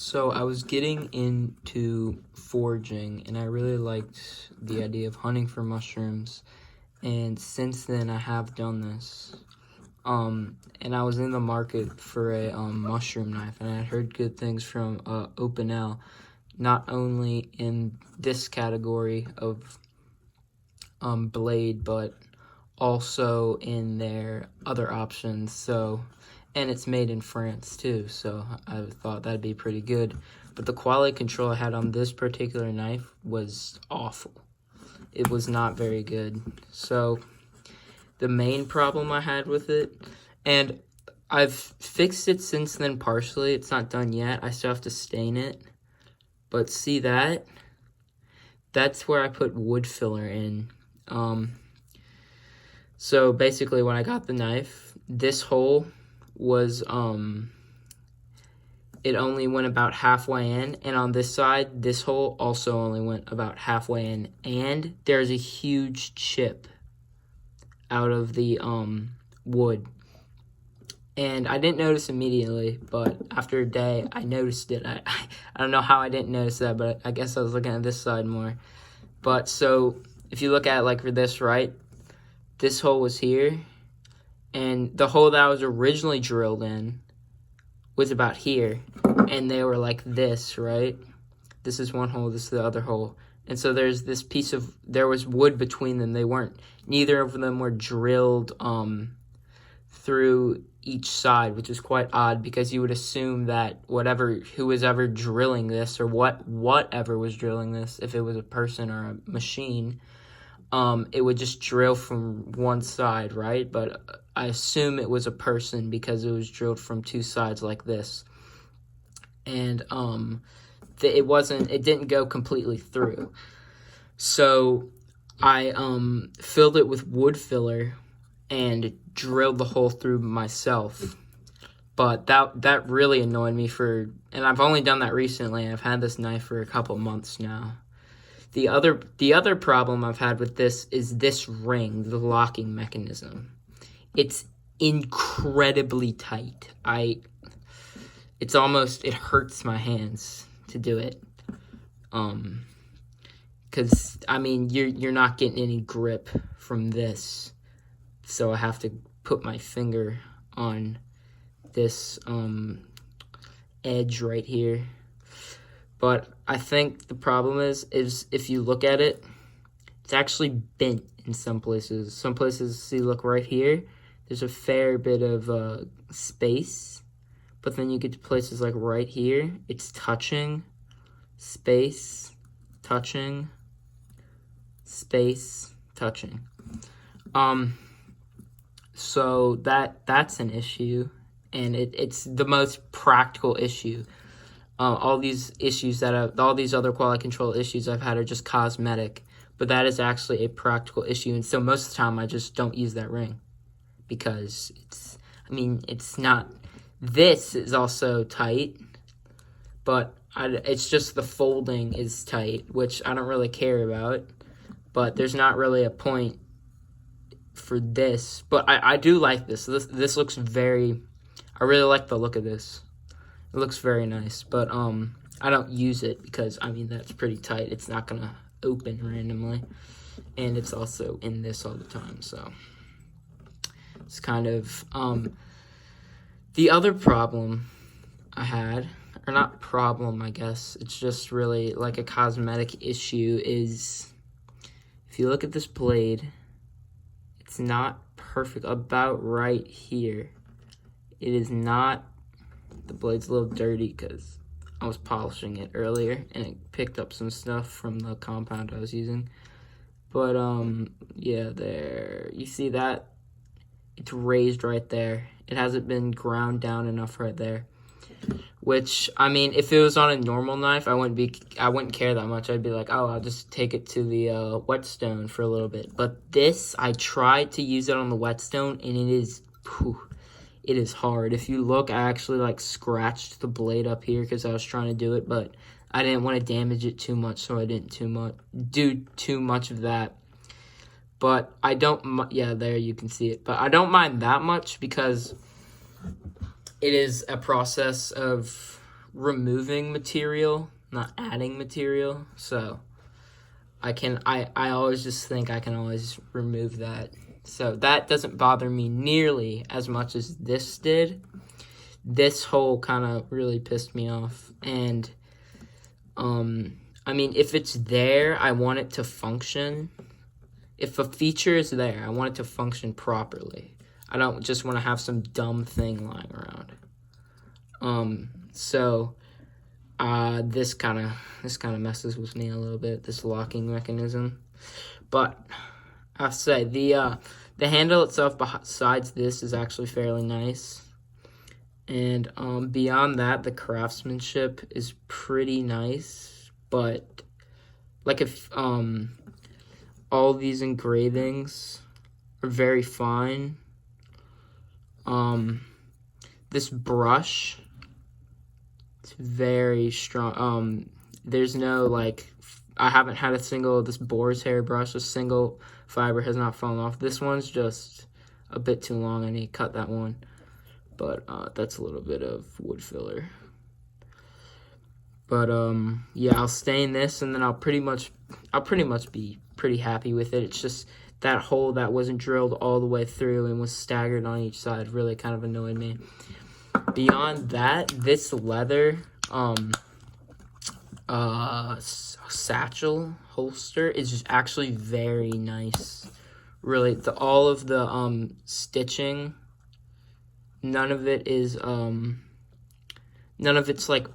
So I was getting into foraging, and I really liked the idea of hunting for mushrooms. And since then, I have done this. And I was in the market for a mushroom knife, and I had heard good things from Opinel, not only in this category of blade, but also in their other options. And it's made in France too, so I thought that'd be pretty good. But the quality control I had on this particular knife was awful. It was not very good. So the main problem I had with it, and I've fixed it since then partially. It's not done yet. I still have to stain it. But see that? That's where I put wood filler in. So basically when I got the knife, this hole was, it only went about halfway in, and on this side, this hole also only went about halfway in, and there's a huge chip out of the wood. And I didn't notice immediately, but after a day, I noticed it. I don't know how I didn't notice that, but I guess I was looking at this side more. But so if you look at it like for this, right, this hole was here, and the hole that I was originally drilled in was about here, and they were like this, right? This is one hole, this is the other hole. And so there's this piece of, there was wood between them. Neither of them were drilled through each side, which is quite odd because you would assume that who was ever drilling this, or whatever was drilling this, if it was a person or a machine, it would just drill from one side, right? But I assume it was a person because it was drilled from two sides like this. And it didn't go completely through. So I filled it with wood filler and drilled the hole through myself. But that really annoyed me and I've only done that recently. I've had this knife for a couple months now. The other problem I've had with this is this ring, the locking mechanism. It's incredibly tight. It hurts my hands to do it. Because I mean, you're not getting any grip from this. So I have to put my finger on this edge right here. But I think the problem is if you look at it, it's actually bent in some places. Some places, see, look right here, there's a fair bit of space. But then you get to places like right here, it's touching, space, touching, space, touching. So that's an issue, and it's the most practical issue. All these other quality control issues I've had are just cosmetic, but that is actually a practical issue. And so most of the time I just don't use that ring because it's not, this is also tight, but it's just the folding is tight, which I don't really care about, but there's not really a point for this. But I do like this. This looks I really like the look of this. It looks very nice, but I don't use it because, that's pretty tight. It's not going to open randomly, and it's also in this all the time, so it's kind of, the other problem I had, or not problem, I guess, it's just really like a cosmetic issue, is if you look at this blade, it's not perfect, about right here. It is not. The blade's a little dirty because I was polishing it earlier and it picked up some stuff from the compound I was using. But, yeah, there. You see that? It's raised right there. It hasn't been ground down enough right there. Which, if it was on a normal knife, I wouldn't care that much. I'd be like, oh, I'll just take it to the whetstone for a little bit. But this, I tried to use it on the whetstone, and it is hard. If you look, I actually scratched the blade up here because I was trying to do it, but I didn't want to damage it too much, so I didn't do too much of that. But I don't, yeah, there you can see it. But I don't mind that much because it is a process of removing material, not adding material. So I always just think I can always remove that. So that doesn't bother me nearly as much as this did. This hole kind of really pissed me off. And, I mean, if it's there, I want it to function. If a feature is there, I want it to function properly. I don't just want to have some dumb thing lying around. So this kind of messes with me a little bit, this locking mechanism. But I have to say, the handle itself besides this is actually fairly nice. And beyond that, the craftsmanship is pretty nice. But like if all these engravings are very fine. This brush, it's very strong. There's no, like, I haven't had this boar's hair brush, a single fiber has not fallen off. This one's just a bit too long. I need to cut that one. But that's a little bit of wood filler. But yeah, I'll stain this, and then I'll pretty much be pretty happy with it. It's just that hole that wasn't drilled all the way through and was staggered on each side really kind of annoyed me. Beyond that, this leather satchel holster is just actually very nice. Really, all of the stitching, none of it's like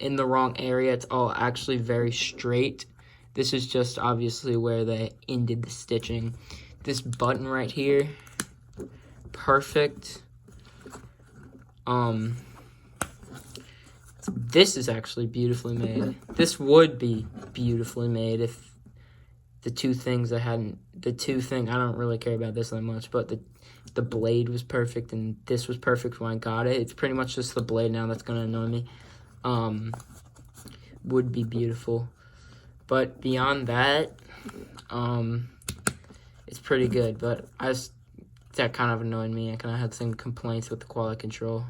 in the wrong area. It's all actually very straight. This is just obviously where they ended the stitching. This button right here, perfect. This is actually beautifully made. This would be beautifully made if the two things I don't really care about this that much, but the blade was perfect and this was perfect when I got it. It's pretty much just the blade now that's gonna annoy me. Would be beautiful. But beyond that, it's pretty good. But that kind of annoyed me. I kind of had some complaints with the quality control.